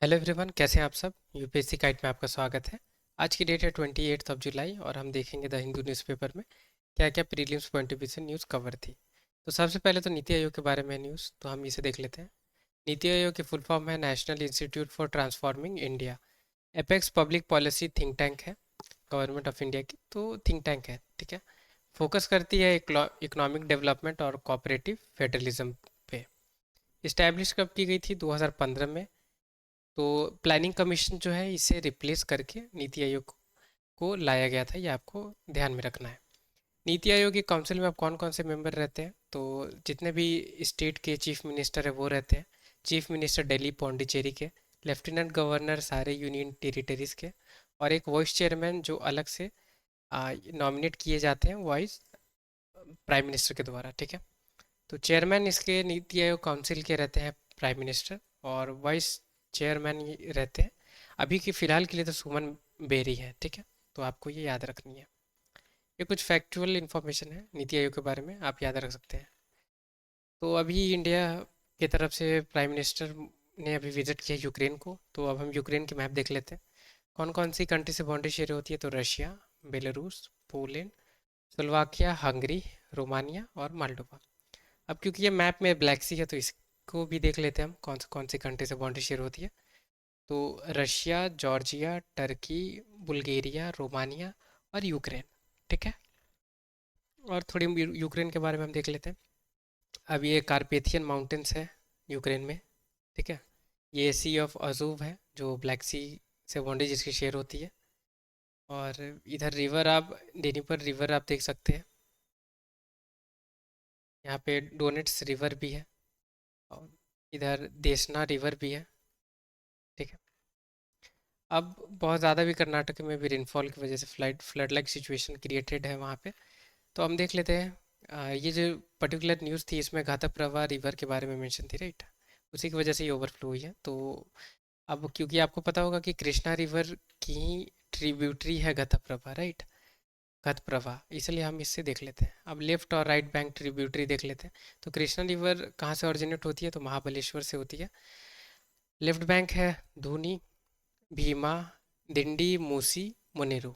Hello everyone, कैसे हैं आप सब। यूपीएससी गाइड में आपका स्वागत है। आज की डेट है 28 जुलाई और हम देखेंगे द हिंदू न्यूज़पेपर में क्या क्या प्रीलिम्स पॉइंट ऑफ व्यू से न्यूज़ कवर थी। तो सबसे पहले तो नीति आयोग के बारे में न्यूज़, तो हम इसे देख लेते हैं। नीति आयोग की फुल फॉर्म है national institute for transforming India. Apex public policy think tank है गवर्नमेंट ऑफ इंडिया की, तो थिंक टैंक है, ठीक है। फोकस करती है इकोनॉमिक डेवलपमेंट और कोऑपरेटिव फेडरलिज्म पे। इस्टेब्लिश कब की गई थी? 2015 में। तो प्लानिंग कमीशन जो है इसे रिप्लेस करके नीति आयोग को लाया गया था, ये आपको ध्यान में रखना है। नीति आयोग की काउंसिल में अब कौन कौन से मेंबर रहते हैं? तो जितने भी स्टेट के चीफ मिनिस्टर है वो रहते हैं। चीफ मिनिस्टर दिल्ली पौंडीचेरी के, लेफ्टिनेंट गवर्नर सारे यूनियन टेरिटरीज के, और एक वाइस चेयरमैन जो अलग से नॉमिनेट किए जाते हैं वाइस प्राइम मिनिस्टर के द्वारा, ठीक है। तो चेयरमैन इसके नीति आयोग काउंसिल के रहते हैं प्राइम मिनिस्टर, और वाइस चेयरमैन ये रहते हैं अभी के फिलहाल के लिए तो सुमन बेरी है, ठीक है। तो आपको ये याद रखनी है। ये कुछ फैक्चुअल इन्फॉर्मेशन है नीति आयोग के बारे में, आप याद रख सकते हैं। तो अभी इंडिया की तरफ से प्राइम मिनिस्टर ने अभी विजिट किया यूक्रेन को, तो अब हम यूक्रेन की मैप देख लेते हैं। कौन कौन सी कंट्री से बाउंड्री शेयर होती है? तो Russia, Belarus, Poland, Slovakia, Hungary, Romania और माल्डोवा। अब क्योंकि ये मैप में ब्लैक सी है तो इसको भी देख लेते हैं हम, कौन सी कंट्री से बाउंड्री शेयर होती है। तो Russia, Georgia, Turkey, Bulgaria, Romania और यूक्रेन, ठीक है। और थोड़ी यूक्रेन के बारे में हम देख लेते हैं। अब ये कारपेथियन माउंटेन्स है यूक्रेन में, ठीक है। ये सी ऑफ अजूव है जो ब्लैक सी से बाउंड्री जिसकी शेयर होती है। और इधर रिवर आप डेनीपर रिवर आप देख सकते हैं। यहाँ पे डोनेट्स रिवर भी है, और इधर देशना रिवर भी है, ठीक है। अब बहुत ज़्यादा भी कर्नाटक में भी रेनफॉल की वजह से फ्लड लाइक सिचुएशन क्रिएटेड है वहाँ पे। तो हम देख लेते हैं। ये जो पर्टिकुलर न्यूज़ थी इसमें घाटाप्रभा रिवर के बारे में मेंशन थी, राइट। उसी की वजह से ये ओवरफ्लो हुई है। तो अब क्योंकि आपको पता होगा कि कृष्णा रिवर की ट्रिब्यूटरी है घाटाप्रभा, राइट। घटप्रभा, इसलिए हम इससे देख लेते हैं। अब लेफ्ट और राइट बैंक ट्रिब्यूटरी देख लेते हैं। तो कृष्णा रिवर कहाँ से ओरिजिनेट होती है? तो महाबलेश्वर से होती है। लेफ्ट बैंक है धूनी, भीमा, दिंडी, मूसी, मुनेरू।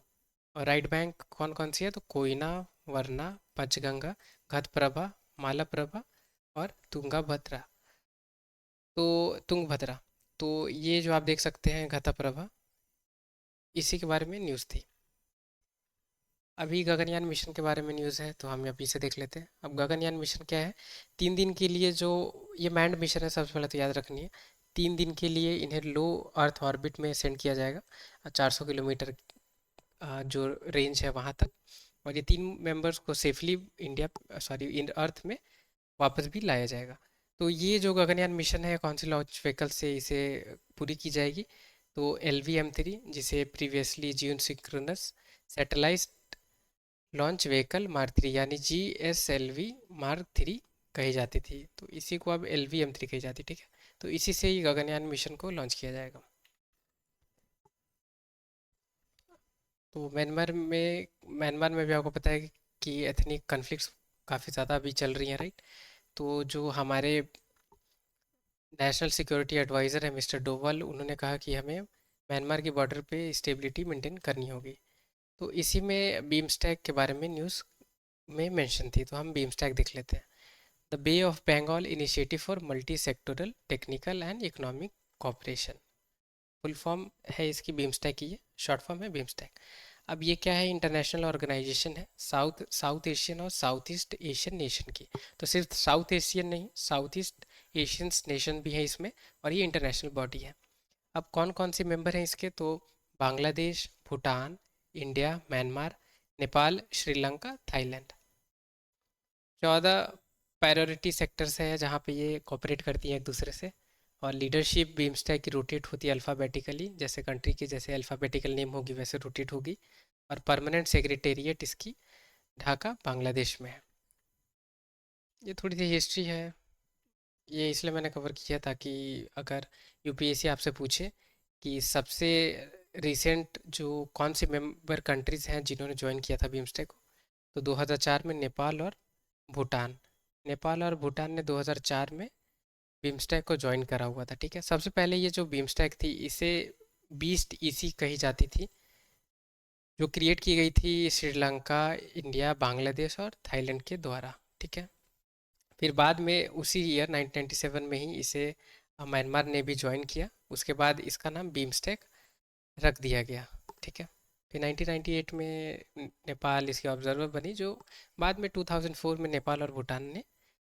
और राइट बैंक कौन कौन सी है? तो कोयना, वरना, पंचगंगा, घटप्रभा, मालाप्रभा और तुंगाभद्रा। तो तुंगभद्रा, तो ये जो आप देख सकते हैं घटप्रभा, इसी के बारे में न्यूज़ थी। अभी गगनयान मिशन के बारे में न्यूज़ है, तो हम अभी से देख लेते हैं। अब गगनयान मिशन क्या है? 3 दिन के लिए जो ये मैंड मिशन है, सबसे पहले तो याद रखनी है। 3 दिन के लिए इन्हें लो अर्थ ऑर्बिट में सेंड किया जाएगा, 400 किलोमीटर जो रेंज है वहाँ तक। और ये 3 मेंबर्स को सेफली इंडिया सॉरी इन अर्थ में वापस भी लाया जाएगा। तो ये जो गगनयान मिशन है कौन सी लॉन्च व्हीकल से इसे पूरी की जाएगी? तो LVM-3, जिसे previously geosynchronous satellite launch vehicle mark 3 यानी GSLV मार्क 3 कही जाती थी, तो इसी को अब LVM-3 कही जाती है, ठीक है। तो इसी से ही गगनयान मिशन को लॉन्च किया जाएगा। तो म्यांमार में भी आपको पता है कि एथनिक कन्फ्लिक्ट्स काफ़ी ज़्यादा अभी चल रही हैं, राइट। तो जो हमारे नेशनल सिक्योरिटी एडवाइज़र है मिस्टर डोवाल, उन्होंने कहा कि हमें म्यांमार की बॉर्डर पे स्टेबिलिटी मेंटेन करनी होगी। तो इसी में बीमस्टैक के बारे में न्यूज़ में मेंशन थी, तो हम बीमस्टैक देख लेते हैं। The Bay of Bengal initiative for multi sectoral technical and economic cooperation, full form है इसकी बीमस्टैक की, ये शॉर्ट फॉर्म है बीमस्टैक। अब ये क्या है? इंटरनेशनल ऑर्गेनाइजेशन है साउथ एशियन और साउथ ईस्ट एशियन नेशन की। तो सिर्फ साउथ एशियन नहीं, साउथ ईस्ट एशियन नेशन भी है इसमें, और ये इंटरनेशनल बॉडी है। अब कौन कौन से मेंबर हैं इसके? तो Bangladesh, Bhutan, India, Myanmar, Nepal, Sri Lanka, Thailand. 14 priority sectors है जहाँ पे ये कोऑपरेट करती हैं एक दूसरे से। और लीडरशिप बीमस्टैक की रोटेट होती है अल्फ़ाबेटिकली, जैसे कंट्री की जैसे अल्फ़ाबेटिकल नेम होगी वैसे रोटेट होगी। और परमानेंट सेक्रेटेरिएट इसकी ढाका बांग्लादेश में है। ये थोड़ी सी हिस्ट्री है, ये इसलिए मैंने कवर किया ताकि अगर यूपीएससी आपसे पूछे कि सबसे रिसेंट जो कौन सी मेंबर कंट्रीज़ हैं जिन्होंने ज्वाइन किया था बीमस्टेक को, तो 2004 में नेपाल और भूटान। नेपाल और भूटान ने 2004 में बीमस्टैक को ज्वाइन करा हुआ था। ठीक है, सबसे पहले ये जो बीमस्टैक थी इसे बीस्ट ईसी कही जाती थी, जो क्रिएट की गई थी श्रीलंका, इंडिया, बांग्लादेश और थाईलैंड के द्वारा। ठीक है, फिर बाद में उसी ईयर 1997 में ही इसे म्यांमार ने भी ज्वाइन किया। उसके बाद इसका नाम बीमस्टेक रख दिया गया। ठीक है, फिर 1998 में नेपाल इसकी ऑब्जर्वर बनी, जो बाद में 2004 में नेपाल और भूटान ने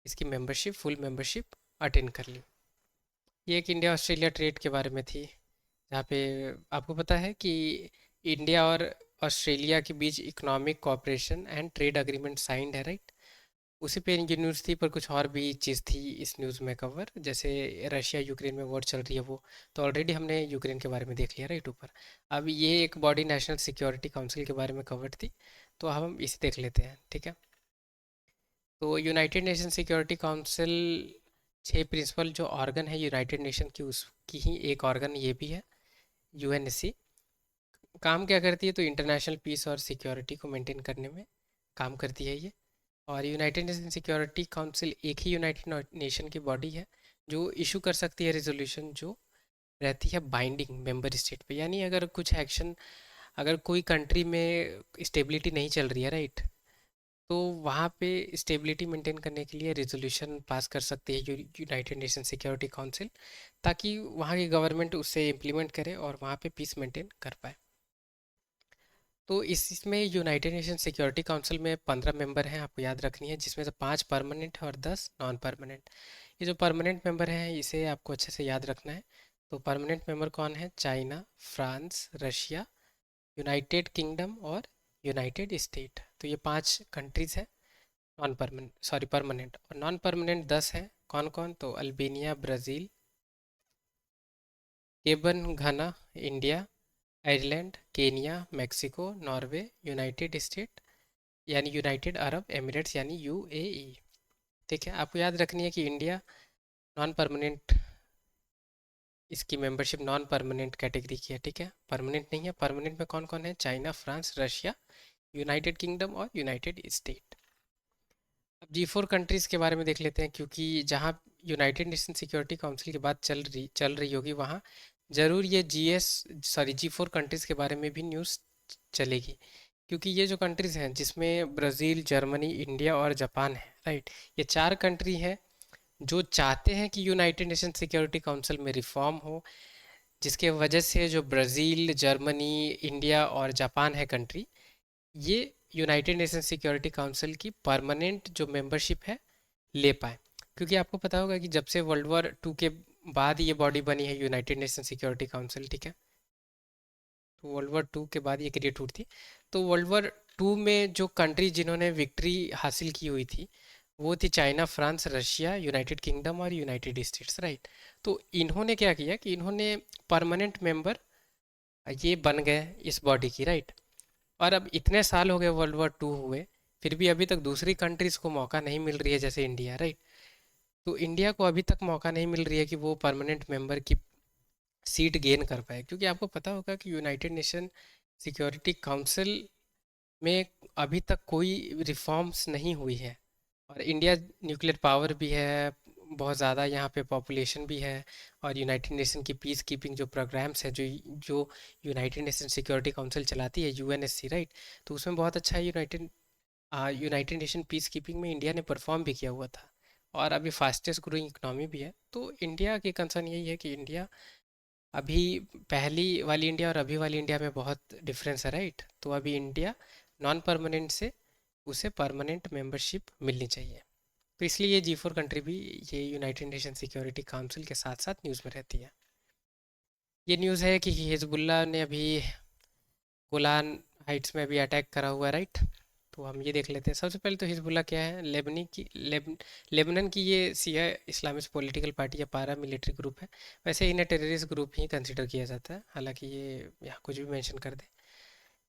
इसकी मेंबरशिप, फुल मेंबरशिप अटेंड कर ली। ये एक इंडिया ऑस्ट्रेलिया ट्रेड के बारे में थी, जहाँ पे आपको पता है कि इंडिया और ऑस्ट्रेलिया के बीच economic cooperation and trade agreement signed है, राइट। उसी पे ये न्यूज़ थी, पर कुछ और भी चीज़ थी इस न्यूज़ में कवर, जैसे रशिया यूक्रेन में वॉर चल रही है वो तो ऑलरेडी हमने यूक्रेन के बारे में देख लिया, राइट ऊपर। अब ये एक बॉडी नेशनल सिक्योरिटी काउंसिल के बारे में कवर थी, तो हम इसे देख लेते हैं। ठीक है, तो United Nation Security Council 6 principal जो ऑर्गन है यूनाइटेड नेशन की, उसकी ही एक ऑर्गन ये भी है, यूएनएससी। काम क्या करती है, तो इंटरनेशनल पीस और सिक्योरिटी को मेंटेन करने में काम करती है ये। और यूनाइटेड नेशन सिक्योरिटी काउंसिल एक ही यूनाइटेड नेशन की बॉडी है जो इशू कर सकती है रेजोल्यूशन, जो रहती है बाइंडिंग मेंबर स्टेट पे। यानी अगर कुछ एक्शन, अगर कोई कंट्री में स्टेबिलिटी नहीं चल रही है, राइट, तो वहाँ पे स्टेबिलिटी मेंटेन करने के लिए रेजोल्यूशन पास कर सकती है यूनाइटेड नेशन सिक्योरिटी काउंसिल, ताकि वहाँ की गवर्नमेंट उसे इम्प्लीमेंट करे और वहाँ पे पीस मेंटेन कर पाए। तो इसमें यूनाइटेड नेशन सिक्योरिटी काउंसिल में 15 मेंबर हैं, आपको याद रखनी है, जिसमें से 5 परमानेंट है और 10 नॉन परमानेंट। ये जो परमानेंट मेंबर हैं इसे आपको अच्छे से याद रखना है। तो परमानेंट मेंबर कौन है, China, France, Russia, United Kingdom और यूनाइटेड स्टेट। तो ये 5 कंट्रीज हैं नॉन परमानेंट, सॉरी परमानेंट। और नॉन परमानेंट 10 हैं, कौन कौन, तो Albania, Brazil, Gabon, Ghana, India, Ireland, Kenya, Mexico, Norway, United State यानी यूनाइटेड अरब एमिरेट्स यानी यूएई। ठीक है, आपको याद रखनी है कि इंडिया नॉन परमानेंट, इसकी मेंबरशिप नॉन परमानेंट कैटेगरी की है। ठीक है, परमानेंट नहीं है। परमानेंट में कौन कौन है, China, France, Russia, United Kingdom और यूनाइटेड स्टेट। अब G4 कंट्रीज़ के बारे में देख लेते हैं, क्योंकि जहाँ यूनाइटेड नेशन सिक्योरिटी काउंसिल की बात चल रही होगी, वहाँ ज़रूर ये G4 कंट्रीज़ के बारे में भी न्यूज़ चलेगी। क्योंकि ये जो कंट्रीज़ हैं, जिसमें ब्राज़ील, जर्मनी, इंडिया और जापान है, राइट, ये 4 कंट्री हैं जो चाहते हैं कि यूनाइटेड नेशन सिक्योरिटी काउंसिल में रिफॉर्म हो, जिसके वजह से जो ब्राज़ील, जर्मनी, इंडिया और जापान है कंट्री, ये यूनाइटेड नेशन सिक्योरिटी काउंसिल की परमानेंट जो मेंबरशिप है ले पाए। क्योंकि आपको पता होगा कि जब से वर्ल्ड वॉर 2 के बाद ये बॉडी बनी है यूनाइटेड नेशन सिक्योरिटी काउंसिल, ठीक है, तो वर्ल्ड वॉर 2 के बाद ये क्रिएट हुई थी। तो वर्ल्ड वॉर 2 में जो कंट्री जिन्होंने विक्ट्री हासिल की हुई थी, वो थी China, France, Russia, United Kingdom और यूनाइटेड स्टेट्स, राइट। तो इन्होंने क्या किया कि इन्होंने परमानेंट मेंबर ये बन गए इस बॉडी की, राइट। और अब इतने साल हो गए वर्ल्ड वॉर 2 हुए, फिर भी अभी तक दूसरी कंट्रीज़ को मौका नहीं मिल रही है, जैसे इंडिया, राइट। तो इंडिया को अभी तक मौका नहीं मिल रही है कि वो परमानेंट मेंबर की सीट गेन कर पाए, क्योंकि आपको पता होगा कि यूनाइटेड नेशन सिक्योरिटी काउंसिल में अभी तक कोई रिफॉर्म्स नहीं हुई है। और इंडिया न्यूक्लियर पावर भी है बहुत ज़्यादा, यहाँ पे पॉपुलेशन भी है, और यूनाइटेड नेशन की पीस कीपिंग जो प्रोग्राम्स है, जो जो यूनाइटेड नेशन सिक्योरिटी काउंसिल चलाती है, यूएनएससी, राइट, तो उसमें बहुत अच्छा है। यूनाइटेड नेशन पीस कीपिंग में इंडिया ने परफॉर्म भी किया हुआ था, और अभी फास्टेस्ट ग्रोइंग इकोनॉमी भी है। तो इंडिया की कंसर्न यही है कि इंडिया अभी, पहली वाली इंडिया और अभी वाली इंडिया में बहुत डिफरेंस है, राइट। तो अभी इंडिया नॉन परमानेंट से उसे परमानेंट मेंबरशिप मिलनी चाहिए। तो इसलिए ये G4 कंट्री भी ये यूनाइटेड नेशन सिक्योरिटी काउंसिल के साथ साथ न्यूज़ में रहती है। ये न्यूज़ है कि हिजबुल्ला ने अभी गोलान हाइट्स में अभी अटैक करा हुआ है, राइट। तो हम ये देख लेते हैं। सबसे पहले तो हिजबुल्ला क्या है, लेबनन की ये सिया इस्लामिस्ट पॉलिटिकल पार्टी या पारा मिलिट्री ग्रुप है। वैसे इन्हें टेररिस्ट ग्रुप ही कंसिडर किया जाता है, हालांकि ये यहाँ कुछ भी मेंशन कर दे।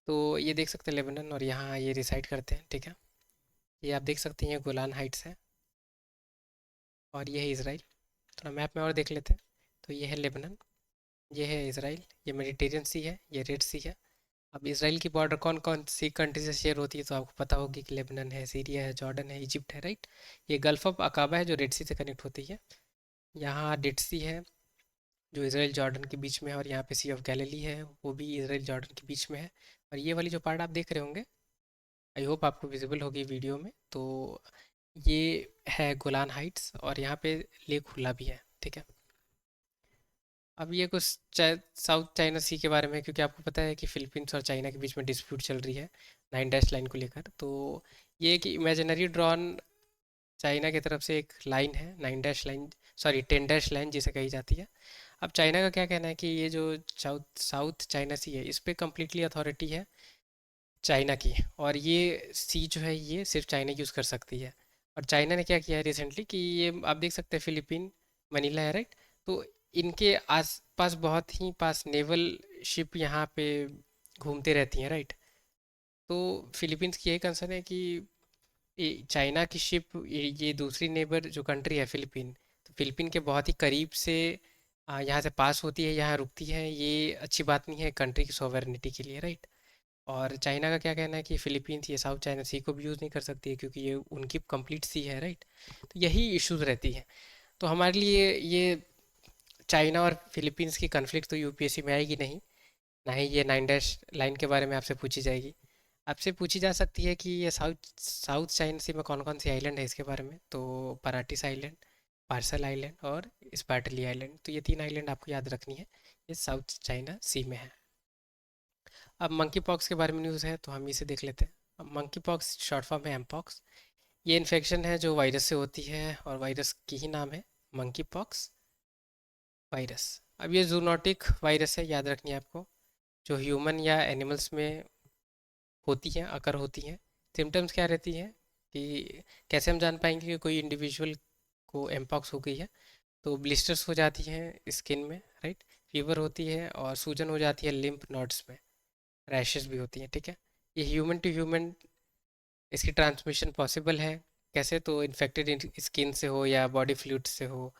तो ये देख सकते हैं लेबनन, और यहाँ ये रिसाइड करते हैं, ठीक है। ये आप देख सकते हैं, ये गोलान हाइट्स है, और ये है इसराइल। थोड़ा मैप में और देख लेते हैं। तो ये है लेबनन, ये है इसराइल, ये मेडिटेरियन सी है, ये रेड सी है। अब इसराइल की बॉर्डर कौन कौन सी कंट्री से शेयर होती है, तो आपको पता होगी कि लेबनन है, सीरिया है, जॉर्डन है, इजिप्ट है, राइट। ये गल्फ ऑफ अकाबा है जो रेड सी से कनेक्ट होती है। यहाँ डेड सी है जो इसराइल जॉर्डन के बीच में है, और यहाँ पे सी ऑफ गैलिली है वो भी इसराइल जॉर्डन के बीच में है। और ये वाली जो पार्ट आप देख रहे होंगे, आई होप आपको विजिबल होगी वीडियो में, तो ये है गोलान हाइट्स, और यहाँ पे लेक हुला भी है, ठीक है। अब ये कुछ साउथ चाइना सी के बारे में है, क्योंकि आपको पता है कि फिलीपींस और चाइना के बीच में डिस्प्यूट चल रही है 9 डैश लाइन को लेकर। तो ये एक इमेजिनरी ड्रॉन चाइना की तरफ से एक लाइन है, 9 dash line, sorry 10 dash line जिसे कही जाती है। अब चाइना का क्या कहना है कि ये जो साउथ साउथ चाइना सी है, इस पे कम्प्लीटली अथॉरिटी है चाइना की, और ये सी जो है ये सिर्फ चाइना यूज़ कर सकती है। और चाइना ने क्या किया है रिसेंटली कि ये आप देख सकते हैं फिलीपीन मनीला है, राइट। तो इनके आसपास बहुत ही पास नेवल शिप यहाँ पे घूमते रहती हैं, राइट। तो फिलीपींस की यही कंसर्न है कि चाइना की शिप ये दूसरी नेबर जो कंट्री है फिलीपीन, तो फिलीपीन के बहुत ही करीब से यहाँ से पास होती है, यहाँ रुकती है, ये अच्छी बात नहीं है कंट्री की सोवेरेनिटी के लिए, राइट। और चाइना का क्या कहना है कि फिलीपींस ये साउथ चाइना सी को भी यूज़ नहीं कर सकती है, क्योंकि ये उनकी कंप्लीट सी है, राइट। तो यही इश्यूज रहती है। तो हमारे लिए ये चाइना और फिलीपींस की कन्फ्लिक्ट तो यूपीएससी में आएगी नहीं, ना ही ये 9 डैश लाइन के बारे में आपसे पूछी जाएगी। आपसे पूछी जा सकती है कि ये साउथ साउथ चाइना सी में कौन कौन सी आइलैंड है इसके बारे में, तो पराटिस आइलैंड, पार्सल आइलैंड और स्पार्टली आइलैंड, तो ये 3 आइलैंड आपको याद रखनी है, ये साउथ चाइना सी में है। अब मंकी पॉक्स के बारे में न्यूज़ है, तो हम इसे देख लेते हैं। अब मंकी पॉक्स शॉर्ट फॉर्म है एमपॉक्स। ये इन्फेक्शन है जो वायरस से होती है, और वायरस की ही नाम है मंकी पॉक्स वायरस। अब ये जूनोटिक वायरस है, याद रखनी है आपको, जो ह्यूमन या एनिमल्स में होती हैं, अकर होती हैं। सिम्टम्स क्या रहती हैं कि कैसे हम जान पाएंगे कि कोई इंडिविजुअल को एमपॉक्स हो गई है, तो ब्लिस्टर्स हो जाती हैं स्किन में, राइट। फीवर होती है और सूजन हो जाती है लिम्फ नोड्स में, रैशेस भी होती हैं, ठीक है। ये ह्यूमन टू ह्यूमन इसकी ट्रांसमिशन पॉसिबल है। कैसे, तो इन्फेक्टेड स्किन से हो या बॉडी फ्लूइड से हो,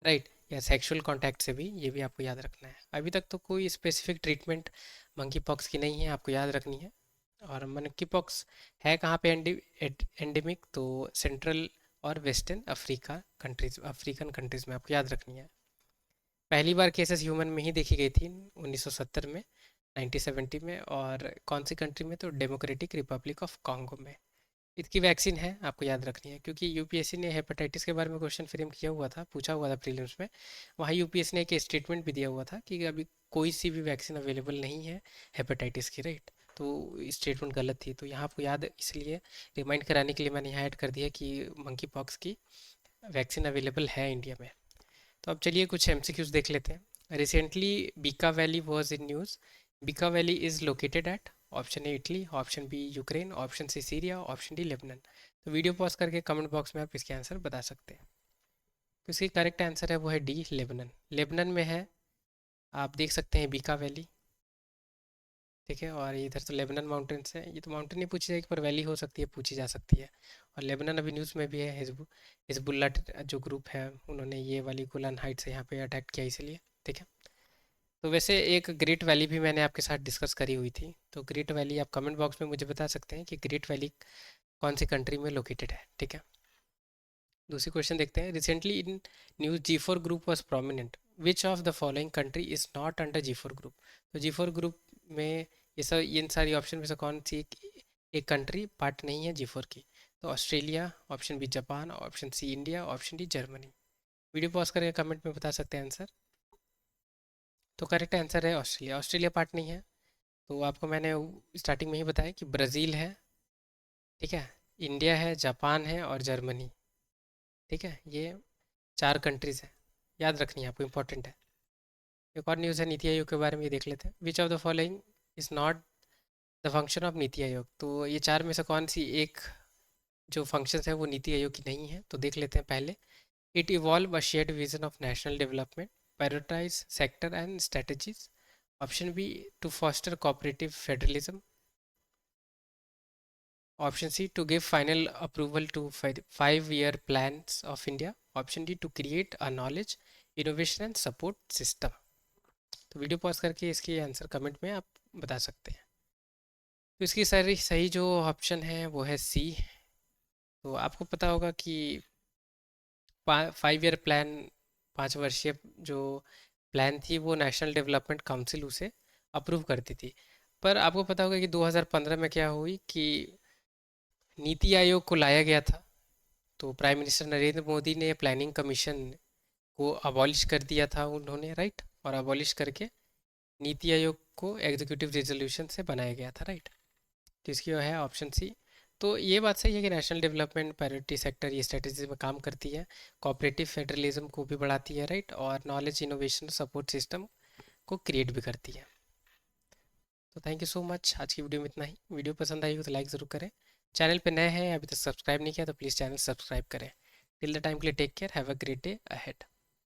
राइट, या सेक्सुअल कांटेक्ट से भी, ये भी आपको याद रखना है। अभी तक तो कोई स्पेसिफिक ट्रीटमेंट मंकी पॉक्स की नहीं है, आपको याद रखनी है। और मंकी पॉक्स है कहाँ पे एंडेमिक, तो सेंट्रल और western Africa countries, African countries में आपको याद रखनी है। पहली बार केसेस ह्यूमन में ही देखी गई थी 1970 में, 1970 में, और कौन सी कंट्री में, तो डेमोक्रेटिक रिपब्लिक ऑफ कॉन्गो में। इसकी वैक्सीन है, आपको याद रखनी है, क्योंकि यूपीएससी ने हेपेटाइटिस के बारे में क्वेश्चन फ्रेम किया हुआ था, पूछा हुआ था प्रीलिम्स में। वहाँ यूपीएससी ने एक स्टेटमेंट भी दिया हुआ था कि अभी कोई सी भी वैक्सीन अवेलेबल नहीं है हेपेटाइटिस की, राइट। तो स्टेटमेंट गलत थी, तो यहाँ आपको याद, इसलिए रिमाइंड कराने के लिए मैंने यहाँ ऐड कर दिया कि मंकी पॉक्स की वैक्सीन अवेलेबल है इंडिया में। तो अब चलिए कुछ एमसीक्यूज देख लेते हैं। Recently Beqaa Valley was in news. Beqaa Valley is located at, option A Italy, option B Ukraine, option C Syria, option D Lebanon. तो वीडियो पॉज करके कमेंट बॉक्स में आप इसके आंसर बता सकते हैं। तो इसकी करेक्ट आंसर है वो है डी लेबनन, लेबनन में है। आप देख सकते हैं बीका वैली, ठीक है। और इधर तो लेबनन माउंटेन्स है, ये तो माउंटेन नहीं पूछी जाएगी पर वैली हो सकती है, पूछी जा सकती है। और लेबनन अभी न्यूज़ में भी है, हिजबुल्ला जो ग्रुप है उन्होंने ये वाली गोलान हाइट से यहाँ पे अटैक किया, इसलिए, ठीक है। तो वैसे एक ग्रेट वैली भी मैंने आपके साथ डिस्कस करी हुई थी, तो ग्रेट वैली आप कमेंट बॉक्स में मुझे बता सकते हैं कि ग्रेट वैली कौन सी कंट्री में लोकेटेड है, ठीक है। दूसरी क्वेश्चन देखते हैं। Recently in news G4 group was prominent, which of the following country is not under G4 group. तो G4 ग्रुप में ये सब, इन सारी ऑप्शन में से कौन सी एक कंट्री पार्ट नहीं है G4 की, तो Australia, option B Japan, option C India, option D Germany. Video pause करके कमेंट में बता सकते हैं आंसर। तो करेक्ट आंसर है ऑस्ट्रेलिया, ऑस्ट्रेलिया पार्ट नहीं है। तो आपको मैंने स्टार्टिंग में ही बताया कि ब्राज़ील है, ठीक है, इंडिया है, जापान है और जर्मनी, ठीक है। ये 4 कंट्रीज़ हैं, याद रखनी है आपको, इंपॉर्टेंट है। एक और न्यूज़ है नीति आयोग के बारे में, ये देख लेते हैं। Which of the following is not the function of NITI Aayog. तो ये 4 में से कौन सी एक जो फंक्शंस है वो नीति आयोग की नहीं है, तो देख लेते हैं पहले। It evolve a shared vision of national development, prioritize sector and strategies, option B to foster cooperative federalism, option C to give final approval to 5 year plans of India, option D to create a knowledge innovation and support system. तो video pause करके इसके answer comment में आप बता सकते हैं। तो इसकी सारी सही जो ऑप्शन है वो है सी। तो आपको पता होगा कि 5 year प्लान 5 वर्षीय जो प्लान थी वो नेशनल डेवलपमेंट काउंसिल उसे अप्रूव करती थी। पर आपको पता होगा कि 2015 में क्या हुई कि नीति आयोग को लाया गया था। तो प्राइम मिनिस्टर नरेंद्र मोदी ने प्लानिंग कमीशन को अबॉलिश कर दिया था उन्होंने, राइट। और अबॉलिश करके नीति आयोग को एग्जीक्यूटिव रेजोल्यूशन से बनाया गया था, राइट। तो इसकी है ऑप्शन सी। तो ये बात सही है कि नेशनल डेवलपमेंट प्रायोरिटी सेक्टर ये स्ट्रेटजी में काम करती है, कोऑपरेटिव फेडरलिज्म को भी बढ़ाती है, राइट, और नॉलेज इनोवेशन सपोर्ट सिस्टम को क्रिएट भी करती है। तो थैंक यू सो मच, आज की वीडियो में इतना ही। वीडियो पसंद आई हो तो लाइक ज़रूर करें। चैनल पे नए हैं अभी तक सब्सक्राइब नहीं किया तो प्लीज़ चैनल सब्सक्राइब करें। टिल द टाइम के लिए take care, have a great day ahead.